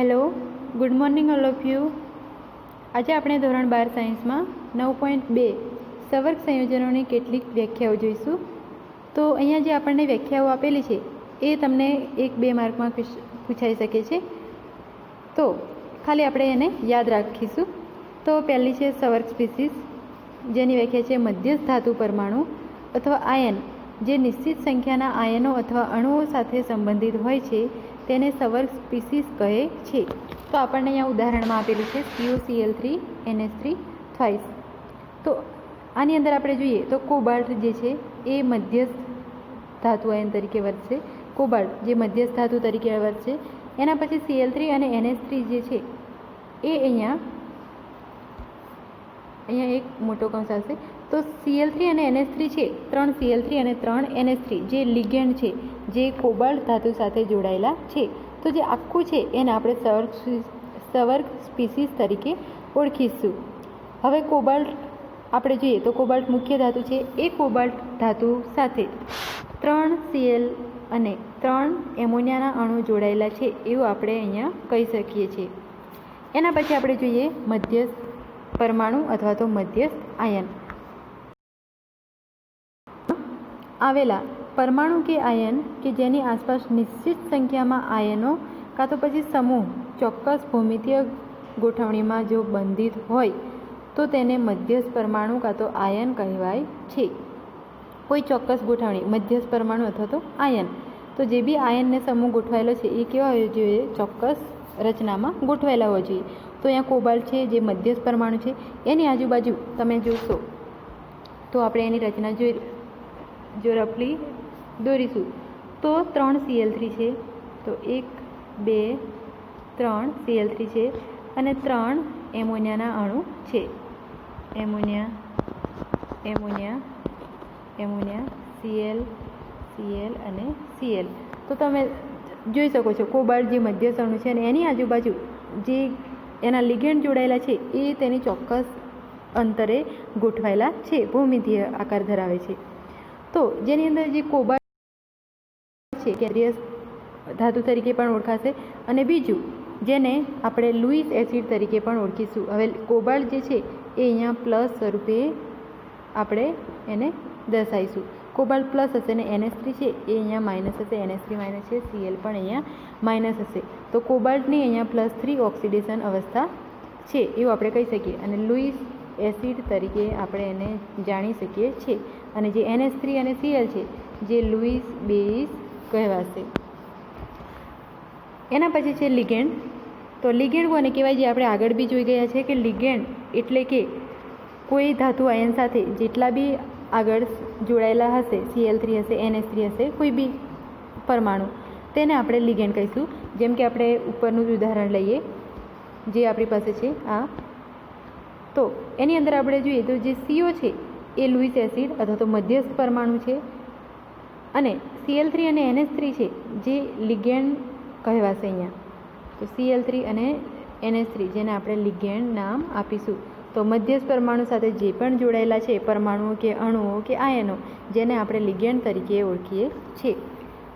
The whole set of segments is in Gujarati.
Hello, good morning all of you. આજે આપણે ધોરણ 12 સાયન્સમાં 9.2 સવર્ગ સંયોજનોની કેટલીક વ્યાખ્યાઓ જોઈશું. તો અહીંયા જે આપણને વ્યાખ્યાઓ આપેલી છે એ તમને 1-2 માર્કમાં પૂછાઈ શકે છે. તો ખાલી આપણે એને યાદ રાખીશું. તો પહેલી છે સવર્ગ સ્પીસીસ, જેની વ્યાખ્યા છે મધ્યસ્થ ધાતુ પરમાણુ અથવા આયન જે નિશ્ચિત સંખ્યાના આયનો અથવા અણુઓ સાથે સંબંધિત હોય છે તેને સવર્ગ સ્પીસીસ કહે છે. તો આપણને અહીંયા ઉદાહરણમાં આપેલું છે CuCl3 NH3 થ્વાઇસ. તો આની અંદર આપણે જોઈએ તો કોબાલ્ટ જે છે એ મધ્યસ્થ ધાતુ આયન તરીકે વર્તશે. કોબાલ્ટ જે મધ્યસ્થ ધાતુ તરીકે વર્તશે. એના પછી Cl3 અને NH3 જે છે એ અહીંયા એક મોટો કૌંસ આવશે. તો Cl3 અને NH3 છે, 3 Cl3 અને 3 NH3 જે લિગેન્ડ છે, જે કોબાલ્ટ ધાતુ સાથે જોડાયેલા છે. તો જે આખું છે એને આપણે સવર્ગ સ્પીસીસ તરીકે ઓળખીશું. હવે કોબાલ્ટ આપણે જોઈએ તો કોબાલ્ટ મુખ્ય ધાતુ છે. એ કોબાલ્ટ ધાતુ સાથે 3 Cl અને 3 એમોનિયાના અણુ જોડાયેલા છે એવું આપણે અહીંયા કહી શકીએ છીએ. એના પછી આપણે જોઈએ મધ્યસ્થ પરમાણુ અથવા તો મધ્યસ્થ આયન. આવેલા પરમાણુ કે આયન કે જેની આસપાસ નિશ્ચિત સંખ્યામાં આયનો કાં તો પછી સમૂહ ચોક્કસ ભૌમિતીય ગોઠવણીમાં જો બંધિત હોય તો તેને મધ્યસ્થ પરમાણુ કાં તો આયન કહેવાય છે. કોઈ ચોક્કસ ગોઠવણી મધ્યસ્થ પરમાણુ અથવા તો આયન. તો જે બી આયનને સમૂહ ગોઠવાયેલો છે એ કેવા હોવો જોઈએ? ચોક્કસ રચનામાં ગોઠવાયેલા હોવા જોઈએ. તો અહીંયા કોબાલ્ટ છે જે મધ્યસ્થ પરમાણુ છે, એની આજુબાજુ તમે જોશો તો આપણે એની રચના જો રફલી દોરીશું તો 3 Cl3 છે, તો 1 2 3 Cl3 છે અને 3 એમોનિયાના અણુ છે. એમોનિયા Cl અને Cl. તો તમે જોઈ શકો છો કોબાલ્ટ જે મધ્યસ્થ અણુ છે અને એની આજુબાજુ જે એના લિગેન્ડ જોડાયેલા છે એ તેની ચોક્કસ અંતરે ગોઠવાયેલા છે, ભૌમિતીય આકાર ધરાવે છે. તો જેની અંદર જે કોબાલ્ટ છે કેન્દ્રીય ધાતુ તરીકે પણ ઓળખાશે અને બીજું જેને આપણે લુઈસ એસિડ તરીકે પણ ઓળખીશું. હવે કોબાલ્ટ જે છે એ અહીંયા પ્લસ સ્વરૂપે આપણે એને દર્શાવીશું. કોબાલ્ટ પ્લસ હશે અને NH3 છે એ અહીંયા માઇનસ હશે, NH3 માઇનસ છે, Cl પણ અહીંયા માઇનસ હશે. તો કોબાલ્ટની અહીંયા +3 ઓક્સિડેશન અવસ્થા છે એવું આપણે કહી શકીએ અને લુઈસ એસિડ તરીકે આપણે એને જાણી શકીએ છીએ. અને જે NH3 અને Cl છે જે લુઈસ બેઝ કહેવાશે. એના પછી છે લિગેન્ડ. તો લિગેન્ડ કોને કહેવાય? જે આપણે આગળ બી જોઈ ગયા છે કે લિગેન્ડ એટલે કે કોઈ ધાતુ આયન સાથે જેટલા બી આગળ જોડાયેલા હશે, Cl3 હશે, NH3 હશે, કોઈ બી પરમાણુ, તેને આપણે લિગેન્ડ કહીશું. જેમ કે આપણે ઉપરનું જ ઉદાહરણ લઈએ જે આપણી પાસે છે આ. તો એની અંદર આપણે જોઈએ તો જે CO છે એ લુઈસ એસિડ અથવા તો મધ્યસ્થ પરમાણુ છે અને Cl3 અને NH3 છે જે લિગેન્ડ કહેવાશે અહીંયા. તો Cl3 અને NH3 જેને આપણે લિગેન્ડ નામ આપીશું. તો મધ્યસ્થ પરમાણુ સાથે જે પણ જોડાયેલા છે પરમાણુઓ કે અણુઓ કે આયનો જેને આપણે લિગેન્ડ તરીકે ઓળખીએ છીએ.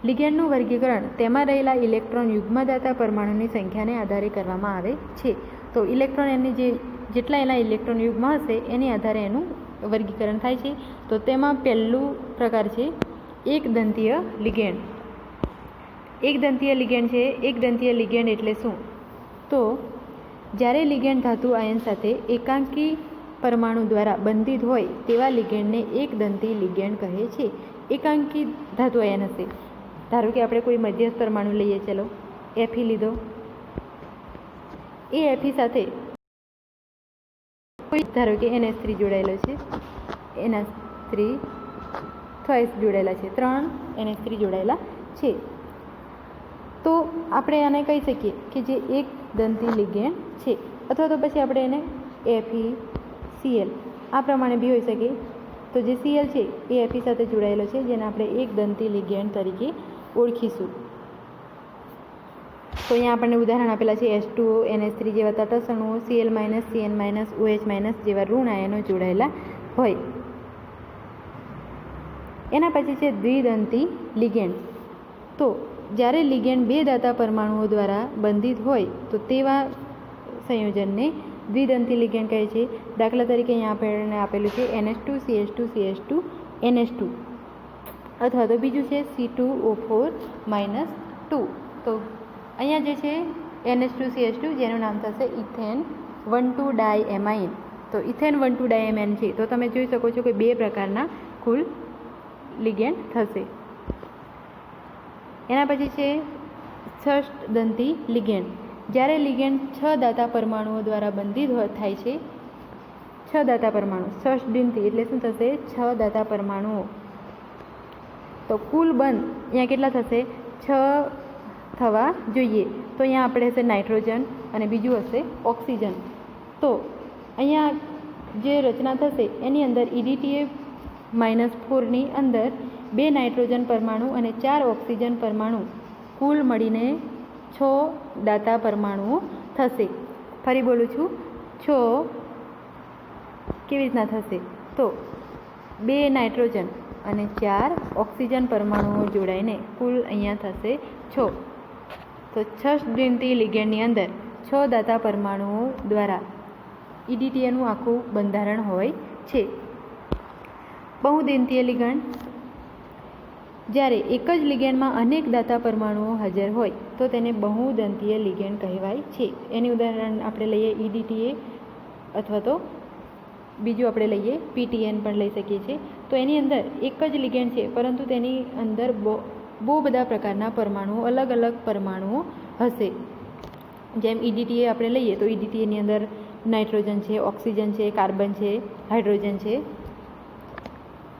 લિગેન્ડનું વર્ગીકરણ તેમાં રહેલા ઇલેક્ટ્રોન યુગ્મદાતા પરમાણુની સંખ્યાને આધારે કરવામાં આવે છે. તો ઇલેક્ટ્રોન એની જેટલા એના ઇલેક્ટ્રોન યુગ્મ હશે એની આધારે એનું વર્ગીકરણ થાય છે. તો તેમાં પહેલું પ્રકાર છે એકદંતીય લિગેન્ડ. એકદંતીય લિગેન્ડ છે. એકદંતીય લિગેન્ડ એટલે શું? તો જ્યારે લિગેન્ડ ધાતુ આયન સાથે એકાંકી પરમાણુ દ્વારા બંધિત હોય તેવા લિગેન્ડને એકદંતી લિગેન્ડ કહે છે. એકાંકી ધાતુ આયન હશે. ધારો કે આપણે કોઈ મધ્યસ્થ પરમાણુ લઈએ, ચલો Fe લીધો. એ Fe સાથે ધારો કે NH3 જોડાયેલો છે, NH3 થ્વાઇસ જોડાયેલા છે, 3 NH3 જોડાયેલા છે. તો આપણે આને કહી શકીએ કે જે એક દંતી લિગેન્ડ છે. અથવા તો પછી આપણે એને FeCl આ પ્રમાણે બી હોઈ શકે. તો જે Cl છે એ Fe સાથે જોડાયેલો છે જેને આપણે એક દંતી લિગેન્ડ તરીકે ઓળખીશું. તો અહીંયા આપણને ઉદાહરણ આપેલા છે H2O, NH3 જેવા તટસ્થ અણુઓ, Cl-, Cn-, OH- જેવા ઋણ આયનો જોડાયેલા હોય. એના પછી છે દ્વિદંતી લિગેન્ડ. તો જ્યારે લિગેન્ડ બે દાતા પરમાણુઓ દ્વારા બંધિત હોય તો તેવા સંયોજનને દ્વિદંતી લિગેન્ડ કહે છે. દાખલા તરીકે અહીંયા આપણને આપેલું છે NH2 CH2 CH2 NH2 અથવા તો બીજું છે C2O4 -2. તો અહીંયા જે છે NH2 CH2 જેનું નામ થશે ઇથેન 1,2 ડાયએમાઇન. તો ઇથેન 1,2 ડાયએમાઇન છે તો તમે જોઈ શકો છો કે બે પ્રકારના કુલ લિગેન્ડ થશે. એના પછી છે ષષ્ઠદંતી લિગેન્ડ. જ્યારે લિગેન્ડ 6 દાતા પરમાણુઓ દ્વારા બંધિત થાય છે, 6 દાતા પરમાણુ, ષષ્ઠદંતી એટલે શું થશે? 6 દાતા પરમાણુઓ. તો કુલ બંધ અહીંયા કેટલા થશે? 6 થવા જોઈએ. તો અહીંયા આપણે હશે નાઇટ્રોજન અને બીજું હશે ઓક્સિજન. તો અહીંયા જે રચના થશે એની અંદર EDTA -4 ની અંદર 2 નાઇટ્રોજન પરમાણુ અને 4 ઓક્સિજન પરમાણુ કુલ મળીને 6 દાતા પરમાણુઓ થશે. ફરી બોલું છું, 6 કેવી રીતના થશે? તો 2 નાઇટ્રોજન અને 4 ઓક્સિજન પરમાણુઓ જોડાઈને કુલ અહીંયા થશે 6. તો ષષ્ઠદંતી લિગેન્ડની અંદર 6 દાતા પરમાણુઓ દ્વારા EDTAનું આખું બંધારણ હોય છે. બહુદંતીય લિગેન્ડ. જ્યારે એક જ લિગેન્ડમાં અનેક દાતા પરમાણુઓ હાજર હોય તો તેને બહુદંતીય લિગેન્ડ કહેવાય છે. એની ઉદાહરણ આપણે લઈએ EDTA અથવા તો બીજું આપણે લઈએ PTN પણ લઈ શકીએ છીએ. તો એની અંદર એક જ લિગેન્ડ છે પરંતુ તેની અંદર બહુ બધા પ્રકારના પરમાણુઓ, અલગ અલગ પરમાણુઓ હશે. જેમ EDTA આપણે લઈએ તો EDTAની અંદર નાઇટ્રોજન છે, ઓક્સિજન છે, કાર્બન છે, હાઇડ્રોજન છે.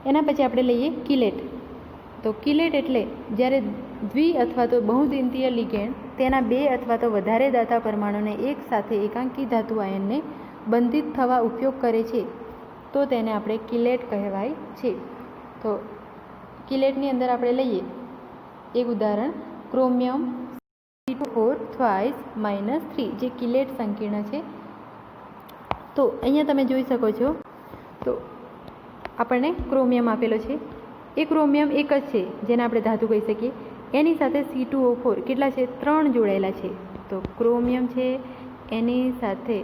એના પછી આપણે લઈએ કિલેટ. તો કિલેટ એટલે જ્યારે દ્વિ અથવા તો બહુદંતીય લિગેન્ડ તેના 2 અથવા તો વધારે દાતા પરમાણુને એક સાથે એકાંકી ધાતુ આયનને બંધિત થવા ઉપયોગ કરે છે તો તેને આપણે કિલેટ કહેવાય છે. તો કિલેટની અંદર આપણે લઈએ એક ઉદાહરણ ક્રોમિયમ C2O4 -3 જે કિલેટ સંકીર્ણ છે. તો અહીંયા તમે જોઈ શકો છો તો આપણને ક્રોમિયમ આપેલો છે. એ ક્રોમિયમ એક જ છે જેને આપણે ધાતુ કહી શકીએ. એની સાથે C2O4 કેટલા છે? 3 જોડાયેલા છે. તો ક્રોમિયમ છે એની સાથે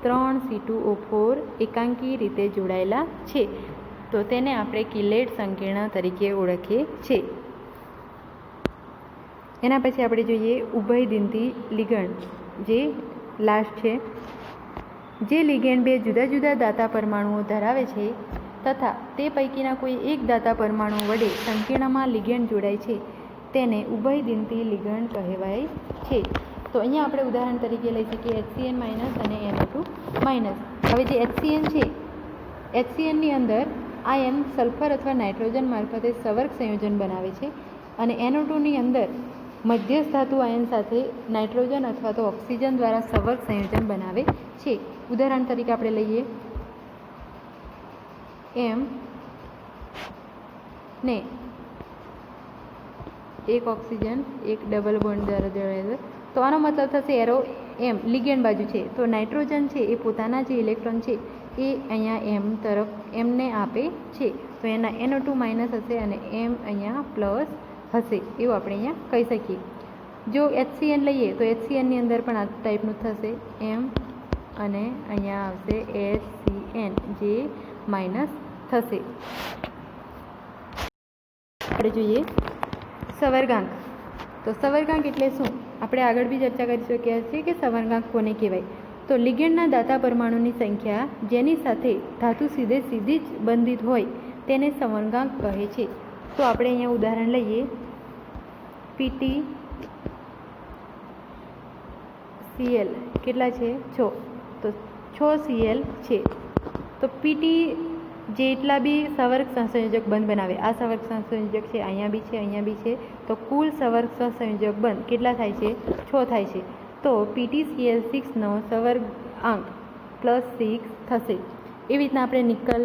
3 C2O4 એકાંકી રીતે જોડાયેલા છે તો તેને આપણે કિલેટ સંકીર્ણ તરીકે ઓળખીએ છીએ. એના પછી આપણે જોઈએ ઉભયદંતી લિગેન્ડ, જે લાસ્ટ છે. જે લિગેન્ડ 2 જુદા જુદા દાતા પરમાણુઓ ધરાવે છે તથા તે પૈકીના કોઈ એક દાતા પરમાણુ વડે સંકીર્ણમાં લિગેન્ડ જોડાય છે તેને ઉભયદંતી લિગેન્ડ કહેવાય છે. તો અહીંયા આપણે ઉદાહરણ તરીકે લઈ શકીએ HCN- અને NO2-. હવે જે HCN છે, HCNની અંદર આયન સલ્ફર અથવા નાઇટ્રોજન મારફતે સવર્ગ સંયોજન બનાવે છે અને NO2ની અંદર મધ્યસ્થ ધાતુ આયન સાથે નાઇટ્રોજન અથવા તો ઓક્સિજન દ્વારા સવર્ગ સંયોજન બનાવે છે. ઉદાહરણ તરીકે આપણે લઈએ M ને એક ઓક્સિજન એક ડબલ બોન્ડ દ્વારા જોડાયેલો. તો આનો મતલબ થશે એરો M લિગેન્ડ બાજુ છે તો નાઇટ્રોજન છે એ પોતાના જે ઇલેક્ટ્રોન છે એ અહીંયા M તરફ એમને આપે છે તો એના NO2- હશે અને M અહીંયા પ્લસ હશે એવું આપણે અહીંયા કહી શકીએ. જો HCN લઈએ તો HCNની અંદર પણ આ ટાઈપનું થશે M અને અહીંયા આવશે HCN જે માઇનસ થશે. આપણે જોઈએ સવર્ગાંક. તો સવર્ગાંક એટલે શું? આપણે આગળ બી ચર્ચા કરી શક્યા છીએ કે સવર્ગાંક કોને કહેવાય. તો લિગેન્ડના દાતા પરમાણુની સંખ્યા જેની સાથે ધાતુ સીધી જ બંધિત હોય તેને સવર્ગાંક કહે છે. તો આપણે અહીંયા ઉદાહરણ લઈએ PTCl કેટલા છે? 6. તો 6 Cl છે. તો PT જેટલા બી સવર્ગ સહસંયોજક બંધ બનાવે, આ સવર્ગ સહસંયોજક છે, અહીંયા બી છે, અહીંયા બી છે, તો કુલ સવર્ગ સહસંયોજક બંધ કેટલા થાય છે? 6 થાય છે. તો PTCl6નો સવર્ગાંક +6 થશે. એવી રીતના આપણે નિકલ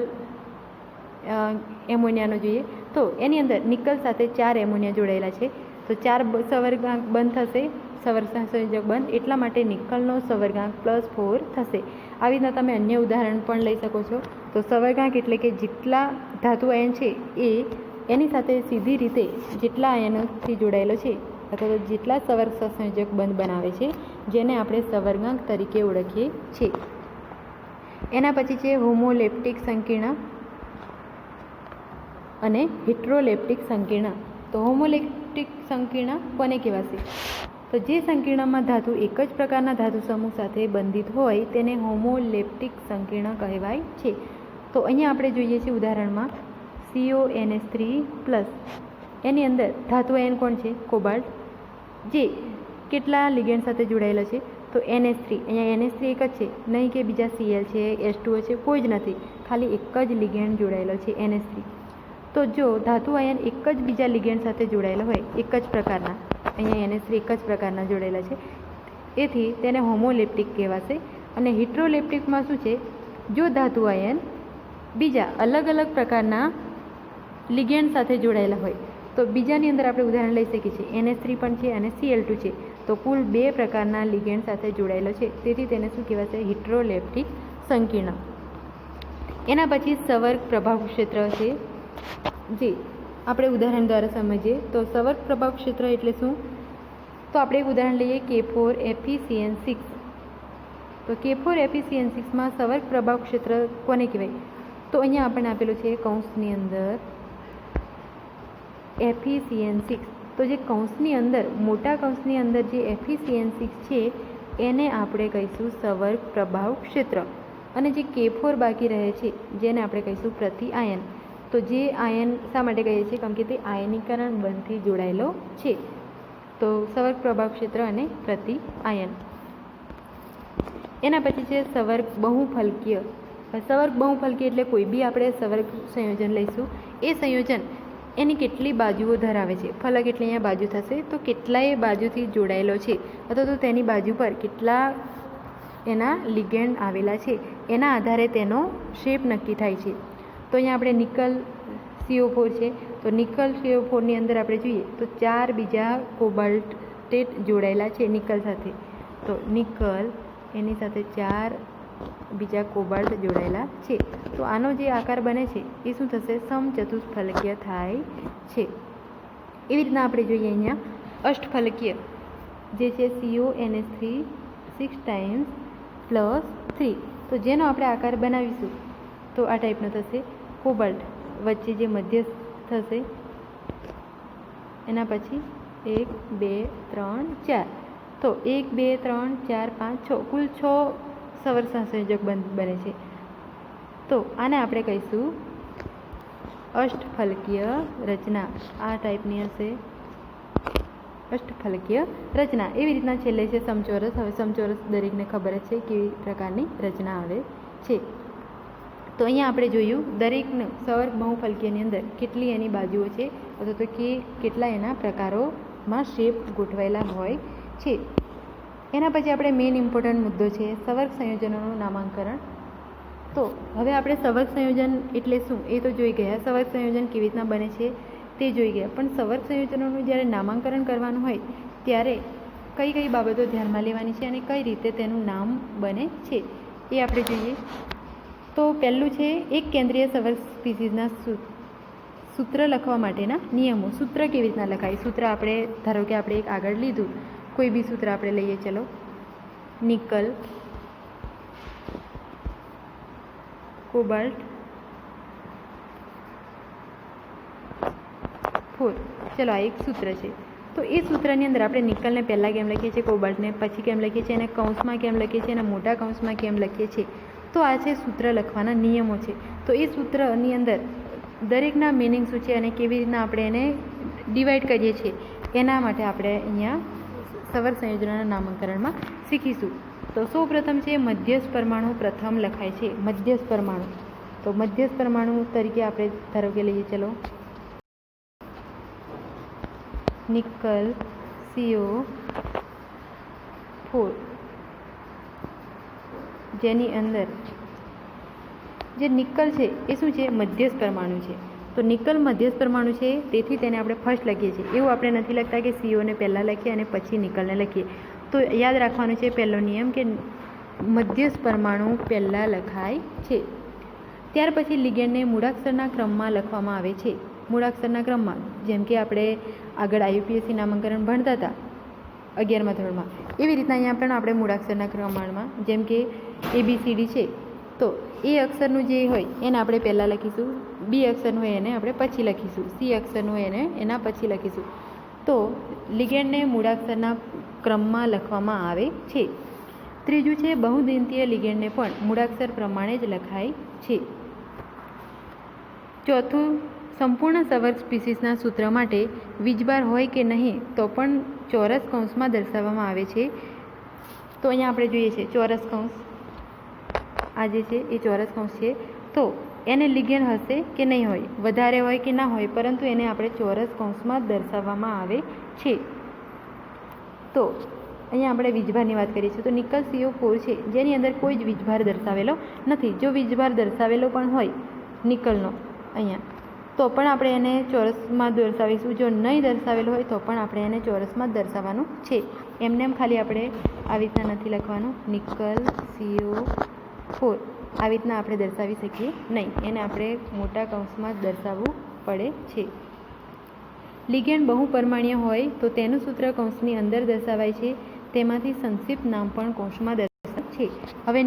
એમોનિયાનો જોઈએ તો એની અંદર નિકલ સાથે 4 એમોનિયા જોડાયેલા છે તો 4 સવર્ગાંક બંધ થશે, સવર્ગ સહસંયોજક બંધ, એટલા માટે નિકલનો સવર્ગાંક +4 થશે. આવી રીતના તમે અન્ય ઉદાહરણ પણ લઈ શકો છો. તો સવર્ગાંક એટલે કે જેટલા ધાતુ આયન છે એ એની સાથે સીધી રીતે જેટલા આયનોથી જોડાયેલો છે અથવા તો જેટલા સવર્ગ સહસંયોજક બંધ બનાવે છે જેને આપણે સવર્ગાંક તરીકે ઓળખીએ છીએ. એના પછી છે હોમોલેપ્ટિક સંકીર્ણ અને હેટ્રોલેપ્ટિક સંકીર્ણ. તો હોમોલેપ્ટિક સંકીર્ણ કોને કહેવાશે? તો જે સંકીર્ણમાં ધાતુ એક જ પ્રકારના ધાતુ સમૂહ સાથે બંધિત હોય તેને હોમોલેપ્ટિક સંકીર્ણ કહેવાય છે. તો અહીંયા આપણે જોઈએ છીએ ઉદાહરણમાં CONH3+, એની અંદર ધાતુ આયન કોણ છે? કોબાલ્ટ, જે કેટલા લિગેન્ડ સાથે જોડાયેલા છે? તો NH3. અહીંયા NH3 એક જ છે, નહીં કે બીજા Cl છે, H2O છે, કોઈ જ નથી, ખાલી એક જ લિગેન્ડ જોડાયેલો છે NH3. તો જો ધાતુ આયન એક જ બીજા લિગેન્ડ સાથે જોડાયેલા હોય એક જ પ્રકારના, અહીંયા NH3 એક જ પ્રકારના જોડાયેલા છે, એથી તેને હોમોલેપ્ટિક કહેવાશે. અને હેટ્રોલેપ્ટિકમાં શું છે? જો ધાતુ આયન બીજા અલગ અલગ પ્રકારના લિગેન્ડ સાથે જોડાયેલા હોય, તો બીજાની અંદર આપણે ઉદાહરણ લઈ શકીએ છીએ NH3 પણ છે અને Cl2 છે, તો કુલ 2 પ્રકારના લિગેન્ડ સાથે જોડાયેલો છે, તેથી તેને શું કહેવાશે? હેટ્રોલેપ્ટિક સંકીર્ણ. એના પછી સવર્ગ પ્રભાવ ક્ષેત્ર છે, જે આપણે ઉદાહરણ દ્વારા સમજીએ. તો સવર્ગ પ્રભાવ ક્ષેત્ર એટલે શું? તો આપણે એક ઉદાહરણ લઈએ K4FeCN6. તો K4FeCN6માં સવર્ગ પ્રભાવ ક્ષેત્ર કોને કહેવાય? તો અહીંયા આપણને આપેલું છે કૌંસની અંદર FeCN6. તો જે કૌંસની અંદર, મોટા કૌંસની અંદર જે FeCN6 છે એને આપણે કહીશું સવર્ગ પ્રભાવ ક્ષેત્ર. અને જે K4 બાકી રહે છે જેને આપણે કહીશું પ્રતિ આયન. તો જે આયન શા માટે કહીએ છીએ? કેમ કે તે આયનીકરણ બંધથી જોડાયેલો છે. તો સવર્ગ પ્રભાવ ક્ષેત્ર અને પ્રતિ આયન. એના પછી છે સવર્ગ બહુફલકીય. સવર્ગ બહુફલકીય એટલે કોઈ બી આપણે સવર્ગ સંયોજન લઈશું, એ સંયોજન એની કેટલી બાજુઓ ધરાવે છે? ફલક એટલે અહીંયા બાજુ થશે, તો કેટલાય બાજુથી જોડાયેલો છે, અથવા તો તેની બાજુ પર કેટલા એના લિગેન્ડ આવેલા છે એના આધારે તેનો શેપ નક્કી થાય છે. તો અહીંયા આપણે નિકલ CO4 છે, તો નિકલ CO4 ની અંદર આપણે જોઈએ તો 4 બીજા કોબાલ્ટેટ જોડાયેલા છે નિકલ સાથે. તો નિકલ એની સાથે 4 બીજા કોબાલ્ટ જોડાયેલા છે. તો આનો જે આકાર બને છે એ શું થશે? સમચતુષ્ફલકીય થાય છે. એવી રીતના આપણે જોઈએ અહીંયા અષ્ટફલકીય, જે છે CONH3 6 ટાઈમ્સ +3. તો જેનો આપણે આકાર બનાવીશું તો આ ટાઈપનો થશે. કોબાલ્ટ વચ્ચે જે મધ્યસ્થ થશે, એના પછી 1 2 3 4. તો 1 2 3 4 5 6 કુલ 6 સવર્ગ સહસંયોજક બને છે. તો આને આપણે કહીશું અષ્ટફલકીય રચના. આ ટાઈપની હશે અષ્ટફલકીય રચના. એવી રીતના છેલ્લે છે સમચોરસ. હવે સમચોરસ દરેકને ખબર જ છે કેવી પ્રકારની રચના આવે છે. તો અહીંયા આપણે જોયું દરેકનું સવર્ગ બહુફલકીયની અંદર કેટલી એની બાજુઓ છે, અથવા તો કેટલા એના પ્રકારોમાં શેપ ગોઠવાયેલા હોય છે. એના પછી આપણે મેઇન ઇમ્પોર્ટન્ટ મુદ્દો છે સવર્ગ સંયોજનોનું નામાંકરણ. તો હવે આપણે સવર્ગ સંયોજન એટલે શું એ તો જોઈ ગયા, સવર્ગ સંયોજન કેવી રીતના બને છે તે જોઈ ગયા. પણ સવર્ગ સંયોજનોનું જ્યારે નામાંકરણ કરવાનું હોય ત્યારે કઈ કઈ બાબતો ધ્યાનમાં લેવાની છે અને કઈ રીતે તેનું નામ બને છે એ આપણે જોઈએ. તો પહેલું છે એક કેન્દ્રીય સવર્ગ સ્પીસીઝના સૂત્ર લખવા માટેના નિયમો. સૂત્ર કેવી રીતના લખાય? સૂત્ર આપણે ધારો કે આપણે એક આગળ લીધું, કોઈ બી સૂત્ર આપણે લઈએ. ચલો, નિકલ, કોબાલ્ટ 4. ચલો આ એક સૂત્ર છે. તો એ સૂત્રની અંદર આપણે નિકલને પહેલાં કેમ લખીએ છીએ, કોબાલ્ટને પછી કેમ લખીએ છીએ, અને કૌંસમાં કેમ લખીએ છીએ, અને મોટા કૌંસમાં કેમ લખીએ છીએ. તો આ છે સૂત્ર લખવાના નિયમો છે. તો એ સૂત્રની અંદર દરેકના મિનિંગ શું છે અને કેવી રીતના આપણે એને ડિવાઈડ કરીએ છીએ એના માટે આપણે અહીંયા સવર્ગ સંયોજનોના નામાંકરણમાં શીખીશું. તો સૌપ્રથમ છે મધ્યસ્થ પરમાણુ પ્રથમ લખાય છે. મધ્યસ્થ પરમાણુ, તો મધ્યસ્થ પરમાણુ તરીકે આપણે ધારો કે લઈએ. ચલો, નિકલ CO4, જેની અંદર જે નિકલ છે એ શું છે? મધ્યસ્થ પરમાણુ છે. તો નિકલ મધ્યસ્થ પરમાણુ છે, તેથી તેને આપણે ફર્સ્ટ લખીએ છીએ. એવું આપણે નથી લખતા કે CO ને પહેલાં લખીએ અને પછી નિકલને લખીએ. તો યાદ રાખવાનું છે પહેલો નિયમ કે મધ્યસ્થ પરમાણુ પહેલાં લખાય છે. ત્યાર પછી લિગેન્ડને મૂળાક્ષરના ક્રમમાં લખવામાં આવે છે. મૂળાક્ષરના ક્રમમાં, જેમ કે આપણે આગળ IUPAC નામાંકન ભણતા હતા 11મા ધોરણમાં, એવી રીતના અહીંયા પણ આપણે મૂળાક્ષરના ક્રમમાં જેમ કે ABCD છે, તો એ અક્ષરનું જે હોય એને આપણે પહેલાં લખીશું, B અક્ષરનું હોય એને આપણે પછી લખીશું, C અક્ષરનું હોય એને એના પછી લખીશું. તો લિગેન્ડને મૂળાક્ષરના ક્રમમાં લખવામાં આવે છે. ત્રીજું છે બહુદંતીય લિગેન્ડને પણ મૂળાક્ષર પ્રમાણે જ લખાય છે. ચોથું, સંપૂર્ણ સંવર્ગ સ્પીસીસના સૂત્ર માટે વીજભાર હોય કે નહીં તો પણ ચોરસ કૌંસમાં દર્શાવવામાં આવે છે. તો અહીંયા આપણે જોઈએ છે ચોરસ કૌંસ, આ જે છે એ ચોરસ કૌંસ છે. તો એને લિગેન્ડ હશે કે નહીં હોય, વધારે હોય કે ના હોય, પરંતુ એને આપણે ચોરસ કૌંસમાં દર્શાવવામાં આવે છે. તો અહીંયા આપણે વીજભારની વાત કરીએ છીએ, તો નિકલ CO4 છે જેની અંદર કોઈ જ વીજભાર દર્શાવેલો નથી. જો વીજભાર દર્શાવેલો પણ હોય નિકલનો અહીંયા, તો પણ આપણે એને ચોરસમાં દર્શાવીશું. જો નહીં દર્શાવેલો હોય તો પણ આપણે એને ચોરસમાં જ દર્શાવવાનું છે. એમને એમ ખાલી આપણે આવી રીતના નથી લખવાનું, નિકલ CO4 આવી રીતના આપણે દર્શાવી શકીએ નહીં, એને આપણે મોટા કૌંસમાં જ દર્શાવવું પડે છે. લિગેન્ડ બહુપરિમાણીય હોય તો તેનું સૂત્ર કૌંસની અંદર દર્શાવાય છે. તેમાંથી સંક્ષિપ્ત નામ પણ કૌંસમાં દર્શાવાય છે. હવે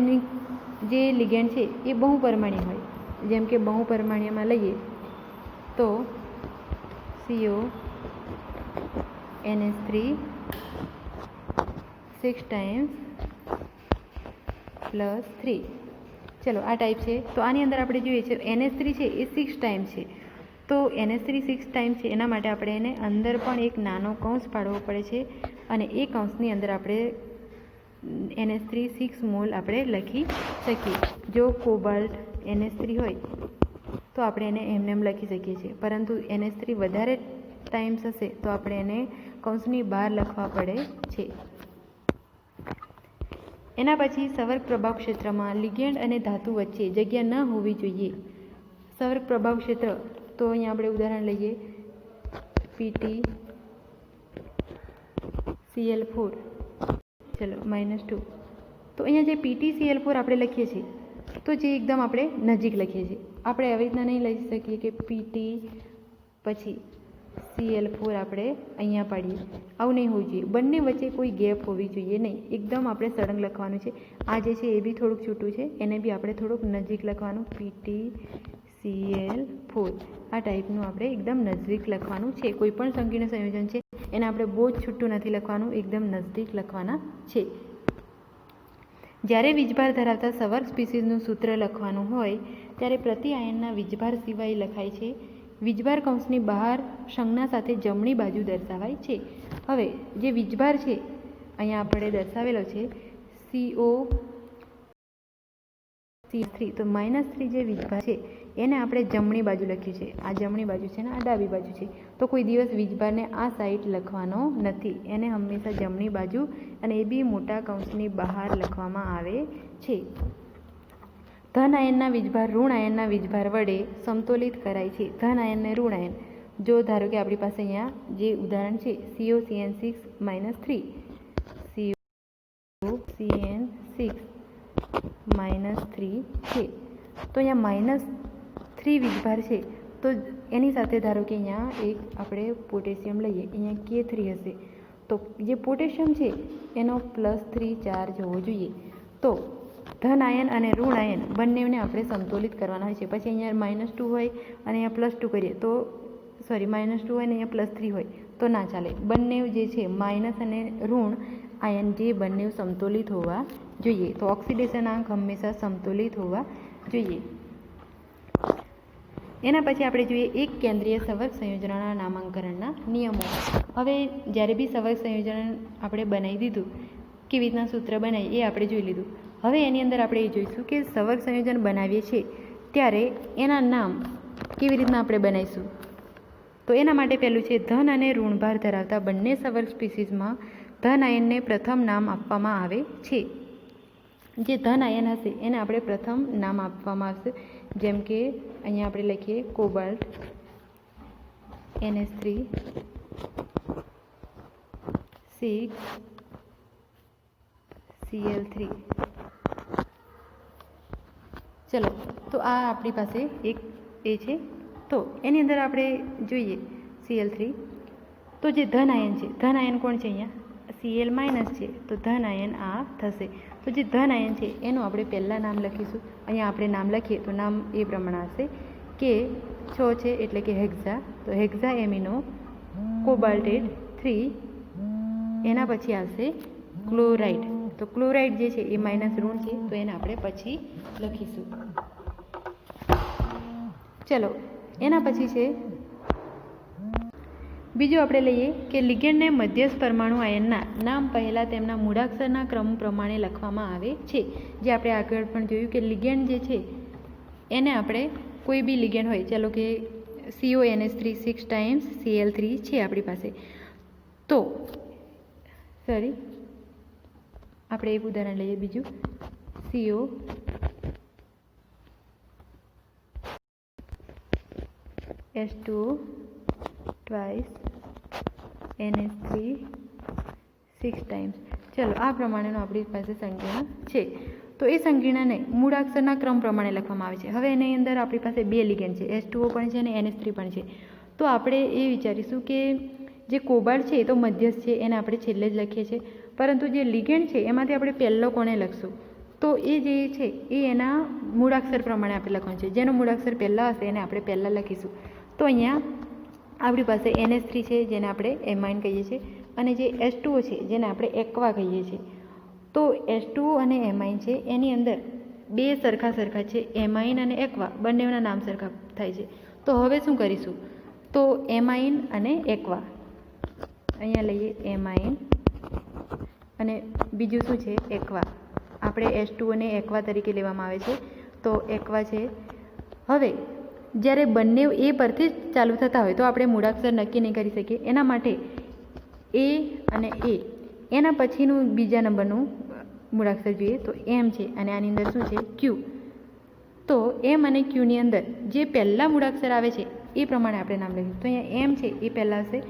જે લિગેન્ડ છે એ બહુપરિમાણીય હોય, જેમ કે બહુપરિમાણીયમાં લઈએ તો CO NH3 6 ટાઈમ્સ +3. ચલો આ ટાઈપ છે. તો આની અંદર આપણે જોઈએ છે NH3 છે એ 6 ટાઈમ્સ છે. તો NH3 6 ટાઈમ્સ છે એના માટે આપણે એને અંદર પણ એક નાનો કૌંસ પાડવો પડે છે, અને એ કૌંસની અંદર આપણે NH3 6 મોલ આપણે લખી શકીએ. જો કોબાલ્ટ NH3 હોય તો આપણે એને એમને એમ લખી શકીએ છીએ, પરંતુ NH3 વધારે ટાઈમ્સ હશે તો આપણે એને કૌંસની બહાર લખવા પડે છે. એના પછી સંવર્ગ પ્રભાવ ક્ષેત્રમાં લિગેન્ડ અને ધાતુ વચ્ચે જગ્યા ન હોવી જોઈએ. સંવર્ગ પ્રભાવ ક્ષેત્ર, તો અહીંયા આપણે ઉદાહરણ લઈએ PT Cl4 ચલો -2. તો અહીંયા જે PT Cl4 આપણે લખીએ છીએ તો જે એકદમ આપણે નજીક લખીએ છીએ, આપણે આવી રીતના નહીં લખી શકીએ કે PT પછી Cl4 આપણે અહીંયા પાડીએ, આવું નહીં હોવું જોઈએ. બંને વચ્ચે કોઈ ગેપ હોવી જોઈએ નહીં, એકદમ આપણે સળંગ લખવાનું છે. આ જે છે એ બી થોડુંક છૂટું છે, એને બી આપણે થોડુંક નજીક લખવાનું, PT Cl4 આ ટાઈપનું આપણે એકદમ નજીક લખવાનું છે. કોઈ પણ સંકીર્ણ સંયોજન છે એને આપણે બહુ જ છૂટું નથી લખવાનું, એકદમ નજીક લખવાના છે. જ્યારે વીજભાર ધરાવતા સંવર્ગ સ્પીસીસનું સૂત્ર લખવાનું હોય ત્યારે પ્રતિ આયનના વીજભાર સિવાય લખાય છે. વીજભાર કૌંસની બહાર સંજ્ઞા સાથે જમણી બાજુ દર્શાવાય છે. હવે જે વીજભાર છે અહીંયા આપણે દર્શાવેલો છે CO3, તો -3 જે વીજભાર છે એને આપણે જમણી બાજુ લખ્યું છે. આ જમણી બાજુ છે ને આ ડાબી બાજુ છે, તો કોઈ દિવસ વીજભારને આ સાઈડ લખવાનો નથી, એને હંમેશા જમણી બાજુ અને એ બી મોટા કૌંસની બહાર લખવામાં આવે છે. ધન આયનના વીજભાર ઋણ આયનના વીજભાર વડે સમતોલિત કરાય છે. ધન આયન ને ઋણ આયન, જો ધારો કે આપણી પાસે અહીંયા જે ઉદાહરણ છે COCN6 -3, COCN6 -3 છે, તો અહીંયા -3 વીજભાર છે, તો એની સાથે ધારો કે અહીંયા એક આપણે પોટેશિયમ લઈએ, અહીંયા K3 હશે, તો જે પોટેશિયમ છે એનો +3 ચાર્જ હોવો જોઈએ. તો ધન આયન અને ઋણ આયન બંનેને આપણે સમતોલિત કરવાના હોય છે. પછી અહીંયા -2 હોય અને અહીંયા +2 કરીએ તો -2 હોય અને અહીંયા +3 હોય તો ના ચાલે. બંને જે છે માઇનસ અને ઋણ આયન જે બંને સમતોલિત હોવા જોઈએ. તો ઓક્સિડેશન આંક હંમેશા સમતોલિત હોવા જોઈએ. એના પછી આપણે જોઈએ એક કેન્દ્રીય સંવર્ગ સંયોજનોના નામાંકનના નિયમો. હવે જ્યારે બી સંવર્ગ સંયોજન આપણે બનાવી દીધું, કેવી રીતના સૂત્ર બનાવી એ આપણે જોઈ લીધું. હવે એની અંદર આપણે એ જોઈશું કે સંવર્ગ સંયોજન બનાવીએ છીએ ત્યારે એના નામ કેવી રીતના આપણે બનાવીશું. તો એના માટે પહેલું છે ધન અને ઋણભાર ધરાવતા બંને સંવર્ગ સ્પીસીસમાં ધન આયનને પ્રથમ નામ આપવામાં આવે છે. જે ધન આયન હશે એને આપણે પ્રથમ નામ આપવામાં આવશે, જેમ કે અહીંયા આપણે લખીએ કોબાલ્ટ NH3 6 Cl3. ચલો, તો આ આપણી પાસે એક એ છે તો એની અંદર આપણે જોઈએ Cl3, તો જે ધન આયન છે, ધન આયન કોણ છે અહીંયા? Cl માઇનસ છે, તો ધન આયન આ થશે. તો જે ધન આયન છે એનું આપણે પહેલાં નામ લખીશું. અહીંયા આપણે નામ લખીએ તો નામ એ પ્રમાણે આવશે કે 6 છે એટલે કે હેક્ઝા, તો હેક્ઝા એમિનો કોબાલ્ટેટ 3, એના પછી આવશે ક્લોરાઇડ. તો ક્લોરાઇડ જે છે એ માઇનસ ઋણ છે, તો એને આપણે પછી લખીશું. ચલો, એના પછી છે બીજું આપણે લઈએ કે લિગેન્ડને મધ્યસ્થ પરમાણુ આયનના નામ પહેલાં તેમના મૂળાક્ષરના ક્રમ પ્રમાણે લખવામાં આવે છે. જે આપણે આગળ પણ જોયું કે લિગેન્ડ જે છે એને આપણે કોઈ બી લિગેન્ડ હોય, ચાલો કે CONH3 6 ટાઈમ્સ Cl3 છે આપણી પાસે, તો આપણે એક ઉદાહરણ લઈએ બીજું, COH2 ટ્વાઇસ NH3 6 ટાઈમ્સ. ચલો, આ પ્રમાણેનો આપણી પાસે સંકીર્ણ છે. તો એ સંકીર્ણને મૂળાક્ષરના ક્રમ પ્રમાણે લખવામાં આવે છે. હવે એની અંદર આપણી પાસે 2 લિગેન્ડ છે, H2O પણ છે અને NH3 પણ છે. તો આપણે એ વિચારીશું કે જે કોબાલ્ટ છે એ તો મધ્યસ્થ છે, એને આપણે છેલ્લે જ લખીએ છીએ, પરંતુ જે લિગેન્ડ છે એમાંથી આપણે પહેલો કોને લખશું? તો એ જે છે એ એના મૂળાક્ષર પ્રમાણે આપણે લખવાનું છે. જેનો મૂળાક્ષર પહેલાં હશે એને આપણે પહેલાં લખીશું. તો અહીંયા આપણી પાસે NH3 છે જેને આપણે એમાઇન કહીએ છીએ, અને જે H2O છે જેને આપણે એક્વા કહીએ છીએ. તો H2O અને એમાઇન છે એની અંદર 2 સરખા છે, એમાઇન અને એક્વા બંનેના નામ સરખા થાય છે. તો હવે શું કરીશું? તો એમાઇન અને એક્વા અહીંયા લઈએ, એમાઇન અને બીજું શું છે? એક્વા. આપણે H2O ને એક્વા તરીકે લેવામાં આવે છે, તો એક્વા છે. હવે જ્યારે બંને એ પરથી જ ચાલુ થતા હોય તો આપણે મૂળાક્ષર નક્કી નહીં કરી શકીએ. એના માટે એ અને એના પછીનું બીજા નંબરનું મૂળાક્ષર જોઈએ તો એમ છે, અને આની અંદર શું છે? ક્યુ. તો એમ અને ક્યુની અંદર જે પહેલાં મૂળાક્ષર આવે છે એ પ્રમાણે આપણે નામ લખીશું. તો અહીંયા એમ છે એ પહેલાં હશે,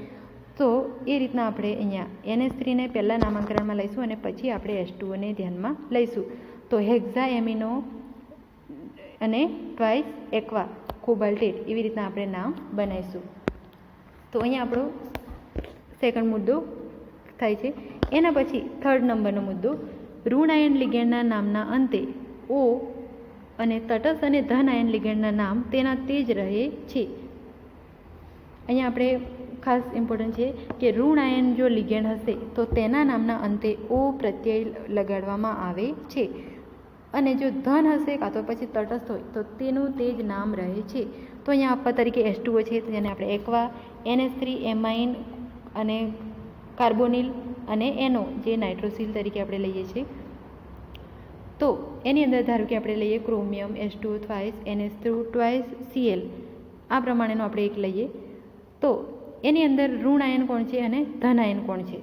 તો એ રીતના આપણે અહીંયા NH3 ને પહેલાં નામાંકરણમાં લઈશું અને પછી આપણે H2O ને ધ્યાનમાં લઈશું. તો હેક્ઝા એમિનો અને ટ્વાઇસ એક્વા કોબાલ્ટેટ એવી રીતના આપણે નામ બનાવીશું. તો અહીંયા આપણો સેકન્ડ મુદ્દો થાય છે. એના પછી થર્ડ નંબરનો મુદ્દો, ઋણ આયન લિગેન્ડના નામના અંતે O અને તટસ્થ અને ધન આયન લિગેન્ડના નામ તેના તે જ રહે છે. અહીંયા આપણે ખાસ ઇમ્પોર્ટન્ટ છે કે ઋણ આયન જો લિગેન્ડ હશે તો તેના નામના અંતે O પ્રત્યય લગાડવામાં આવે છે, અને જો ધન હશે કાં તો પછી તટસ્થ હોય તો તેનું તે જ નામ રહે છે. તો અહીંયા આપવા તરીકે H2O છે, તો જેને આપણે એક્વા, NH3 એમાઇન અને કાર્બોનિલ અને NO જે નાઇટ્રોસિલ તરીકે આપણે લઈએ છીએ. તો એની અંદર ધારો કે આપણે લઈએ chromium H2O twice NH2 twice Cl, આ પ્રમાણેનો આપણે એક લઈએ. તો એની અંદર ઋણ આયન કોણ છે અને ધન આયન કોણ છે?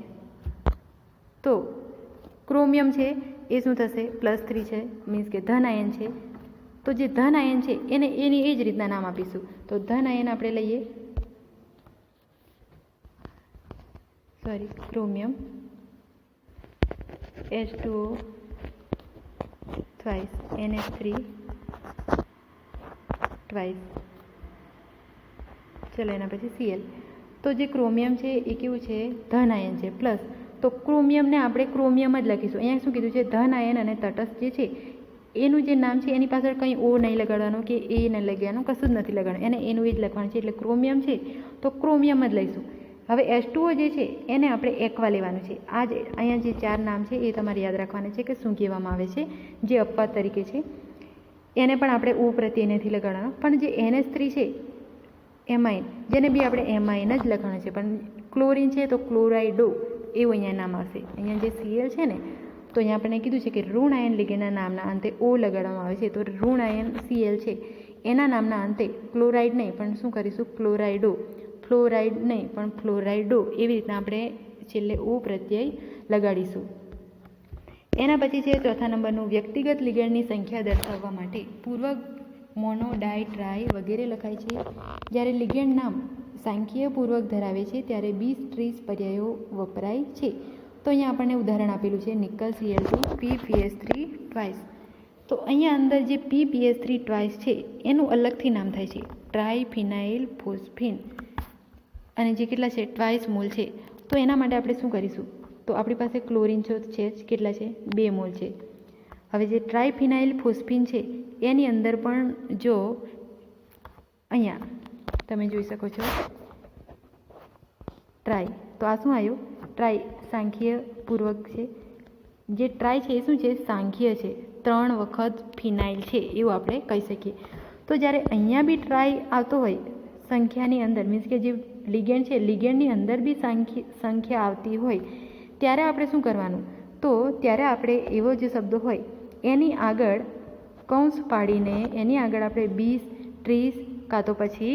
તો ક્રોમિયમ છે એ શું થશે? +3 છે, મીન્સ કે ધન આયન છે. તો જે ધન આયન છે એને એની એ જ રીતના નામ આપીશું. તો ધન આયન આપણે લઈએ, chromium H2O twice NH3 twice, ચલો એના પછી Cl. તો જે ક્રોમિયમ છે એ કેવું છે? ધન આયન છે, પ્લસ. તો ક્રોમિયમને આપણે ક્રોમિયમ જ લખીશું. અહીંયા શું કીધું છે? ધન આયન અને તટસ્થ જે છે એનું જે નામ છે એની પાછળ કંઈ O નહીં લગાડવાનું કે એ નહીં લગાડવાનું, કશું જ નથી લગાડવાનું, એને એનું એ જ લખવાનું છે. એટલે ક્રોમિયમ છે તો ક્રોમિયમ જ લઈશું. હવે H2O જે છે એને આપણે એક્વા લેવાનું છે. આ જ અહીંયા જે 4 નામ છે એ તમારે યાદ રાખવાના છે કે શું કહેવામાં આવે છે. જે અપવાદ તરીકે છે એને પણ આપણે O પ્રત્યય નથી લગાડવાનો, પણ જે NH3 છે એમાઇન, જેને બી આપણે એમાઇન જ લખવાનું છે, પણ ક્લોરિન છે તો ક્લોરાઇડો એવું અહીંયા નામ આવશે. અહીંયા જે Cl છે ને, તો અહીંયા આપણે કીધું છે કે ઋણ આયન લિગેન્ડના નામના અંતે O લગાડવામાં આવે છે. તો ઋણ આયન Cl છે એના નામના અંતે ક્લોરાઇડ નહીં પણ શું કરીશું? ક્લોરાઇડો. ફ્લોરાઇડ નહીં પણ ફ્લોરાઇડો એવી રીતના આપણે છેલ્લે O પ્રત્યય લગાડીશું. એના પછી છે ચોથા નંબરનું, વ્યક્તિગત લિગેન્ડની સંખ્યા દર્શાવવા માટે પૂર્વક મોનો, ડાય, ટ્રાય વગેરે લખાય છે. જ્યારે લિગેન્ડ નામ સાંખ્યીય પૂર્વક ધરાવે છે ત્યારે 20-30 પર્યાયો વપરાય છે. તો અહીંયા આપણને ઉદાહરણ આપેલું છે નિકલ Cl2 PPS3 ટ્વાઇસ. તો અહીંયા અંદર જે PPS3 ટ્વાઇસ છે એનું અલગથી નામ થાય છે. ટ્રાયફિનાઇલ ફોસ્ફીન અને જે કેટલા છે ટ્વાઇસ મોલ છે. તો એના માટે આપણે શું કરીશું? તો આપણી પાસે ક્લોરીન છે જ, કેટલા છે 2 મોલ છે. હવે જે ટ્રાયફિનાઇલ ફોસ્ફીન છે એની અંદર પણ જો અહીંયા તમે જોઈ શકો છો ટ્રાય, તો આ શું આવ્યું? ટ્રાય સાંખ્ય પૂર્વક છે. જે ટ્રાય છે એ શું છે? સાંખ્ય છે, 3 વખત ફિનાઇલ છે એવું આપણે કહી શકીએ. તો જ્યારે અહીંયા બી ટ્રાય આવતો હોય સંખ્યાની અંદર, મીન્સ કે જે લિગેન્ડ છે લિગેન્ડની અંદર બી સંખ્યા આવતી હોય ત્યારે આપણે શું કરવાનું? તો ત્યારે આપણે એવો જે શબ્દો હોય એની આગળ કૌંસ પાડીને એની આગળ આપણે 20, 30 કાં તો પછી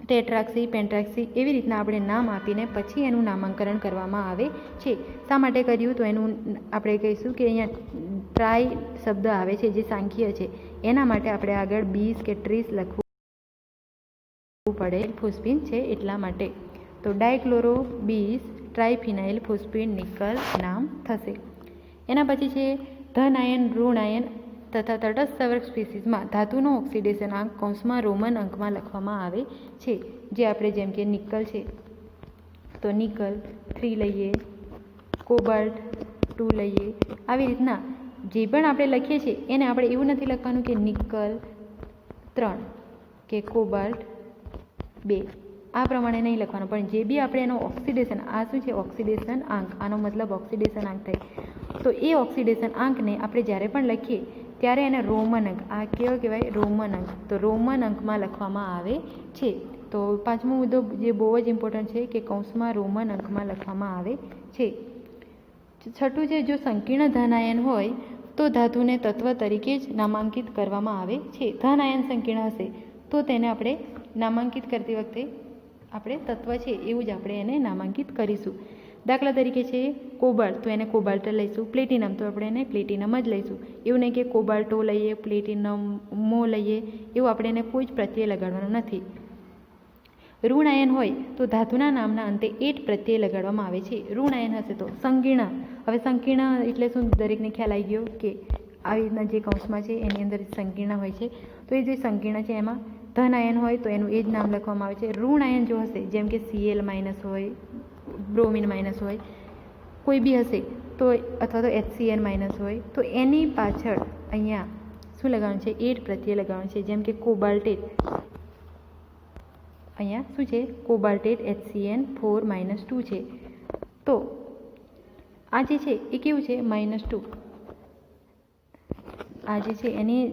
ટેટ્રાક્સી, પેન્ટ્રાક્સી એવી રીતના આપણે નામ આપીને પછી એનું નામાંકરણ કરવામાં આવે છે. શા માટે કર્યું? તો એનું આપણે કહીશું કે અહીંયા ટ્રાય શબ્દ આવે છે જે સાંખ્ય છે એના માટે આપણે આગળ 20 કે 30 લખવું પડે, ફોસ્ફીન છે એટલા માટે. તો ડાયક્લોરો 20 ટ્રાયફિનાઇલ ફોસ્ફીન નિકલ નામ થશે. એના પછી છે ધન આયન, ઋણ આયન તથા તટસ્થ સંવર્ગ સ્પીસીસમાં ધાતુનો ઓક્સિડેશન આંક કૌંસમાં રોમન અંકમાં લખવામાં આવે છે. જે આપણે જેમ કે નિકલ છે તો નિકલ 3 લઈએ, કોબાલ્ટ 2 લઈએ, આવી રીતના જે પણ આપણે લખીએ છીએ એને આપણે એવું નથી લખવાનું કે નિકલ 3 કે કોબાલ્ટ 2, આ પ્રમાણે નહીં લખવાનું. પણ જે બી આપણે એનો ઓક્સિડેશન, આ શું છે? ઓક્સિડેશન આંક, આનો મતલબ ઓક્સિડેશન આંક થાય. તો એ ઓક્સિડેશન આંકને આપણે જ્યારે પણ લખીએ ત્યારે એને રોમન અંક, આ કેવો કહેવાય? રોમન અંક. તો રોમન અંકમાં લખવામાં આવે છે. તો 5મો મુદ્દો જે બહુ જ ઇમ્પોર્ટન્ટ છે કે કૌંસમાં રોમન અંકમાં લખવામાં આવે છે. 6થું છે જો સંકીર્ણ ધન આયન હોય તો ધાતુને તત્વ તરીકે જ નામાંકિત કરવામાં આવે છે. ધન આયન સંકીર્ણ હશે તો તેને આપણે નામાંકિત કરતી વખતે આપણે તત્વ છે એવું જ આપણે એને નામાંકિત કરીશું. દાખલા તરીકે છે કોબાલ્ટ, તો એને કોબાલ્ટ લઈશું. પ્લેટિનમ, તો આપણે એને પ્લેટિનમ જ લઈશું. એવું નહીં કે કોબાલ્ટો લઈએ, પ્લેટિનમો લઈએ, એવું આપણે એને કોઈ જ પ્રત્યય લગાડવાનો નથી. ઋણ આયન હોય તો ધાતુના નામના અંતે એટ પ્રત્યય લગાડવામાં આવે છે. ઋણ આયન હશે તો સંકીર્ણ. હવે સંકીર્ણ એટલે શું? દરેકને ખ્યાલ આવી ગયો કે આવી રીતના જે કૌંસમાં છે એની અંદર સંકીર્ણ હોય છે. તો એ જે સંકીર્ણ છે એમાં ધન આયન હોય તો એનું એ જ નામ લખવામાં આવે છે. ઋણ આયન જો હશે જેમ કે Cl- હોય, બ્રોમિન માઇનસ હોય, કોઈ બી હશે તો અથવા તો HCl- હોય તો એની પાછળ અહીંયા શું લગાવવાનું છે? એટ પ્રત્યય લગાવવાનું છે. જેમ કે કોબાલ્ટેટ, અહીંયા શું છે? કોબાલ્ટેટ HCN4-2 છે. તો આ જે છે એ કેવું છે? -2. આ જે છે એની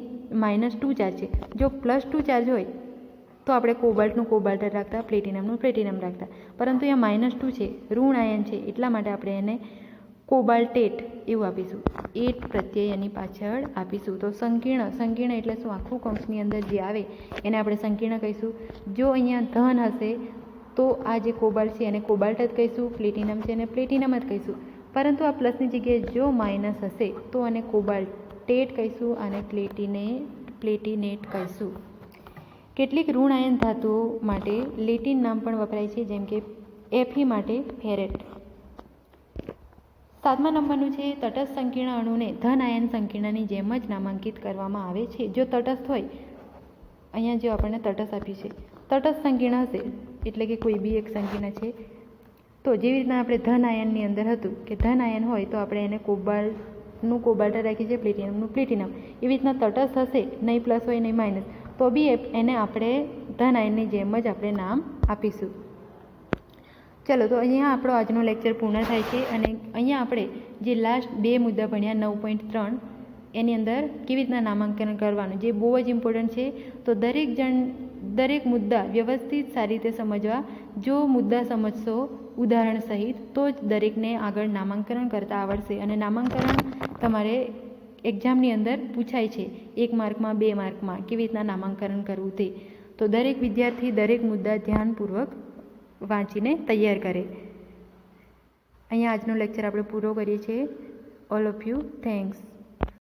-2 ચાર્જ છે. જો +2 ચાર્જ હોય તો આપણે કોબાલ્ટનું કોબાલ્ટ રાખતા, પ્લેટિનમનું પ્લેટિનમ રાખતા. પરંતુ અહીંયા -2 છે, ઋણ આયન છે એટલા માટે આપણે એને કોબાલ્ટેટ એવું આપીશું. એટ પ્રત્યય એની પાછળ આપીશું. તો સંકીર્ણ એટલે શું? આખું કૌંસની અંદર જે આવે એને આપણે સંકીર્ણ કહીશું. જો અહીંયા ધન હશે તો આ જે કોબાલ્ટ છે એને કોબાલ્ટ જ કહીશું, પ્લેટિનમ છે એને પ્લેટિનમ જ કહીશું. પરંતુ આ પ્લસની જગ્યાએ જો માઇનસ હશે તો આને કોબાલ્ટેટ કહીશું અને પ્લેટિનેટ કહીશું. કેટલીક ઋણ આયન ધાતુઓ માટે લેટિન નામ પણ વપરાય છે, જેમ કે Fe માટે ફેરેટ. 7મા નંબરનું છે તટસ્થ સંકીર્ણ અણુને ધન આયન સંકીર્ણની જેમ જ નામાંકિત કરવામાં આવે છે. જો તટસ્થ હોય, અહીંયા જો આપણને તટસ્થ આપ્યું છે, તટસ્થ સંકીર્ણ હશે એટલે કે કોઈ બી એક સંકીર્ણ છે. તો જેવી રીતના આપણે ધન આયનની અંદર હતું કે ધન આયન હોય તો આપણે એને કોબાલ્ટનું કોબાલ્ટ રાખીએ છીએ, પ્લેટિનમનું પ્લેટિનમ. એવી રીતના તટસ્થ હશે, નહીં પ્લસ હોય નહીં માઇનસ, તો બી એને આપણે ધન આયનની જેમ જ આપણે નામ આપીશું. ચલો, તો અહીંયા આપણો આજનો લેક્ચર પૂર્ણ થાય છે. અને અહીંયા આપણે જે લાસ્ટ 2 મુદ્દા ભણ્યા 9.3 એની અંદર કેવી રીતના નામાંકન કરવાનું, જે બહુ જ ઇમ્પોર્ટન્ટ છે. તો દરેક મુદ્દા વ્યવસ્થિત સારી રીતે સમજવા. જો મુદ્દા સમજશો ઉદાહરણ સહિત તો જ દરેકને આગળ નામાંકન કરતાં આવડશે. અને નામાંકન તમારે એક્ઝામની અંદર પૂછાય છે, 1 માર્કમાં, 2 માર્કમાં કેવી રીતના નામાંકન કરવું તે. તો દરેક વિદ્યાર્થી દરેક મુદ્દા ધ્યાનપૂર્વક વાંચીને તૈયાર કરે. અહીંયા આજનો લેક્ચર આપણે પૂરો કરીએ છીએ. All of you thanks.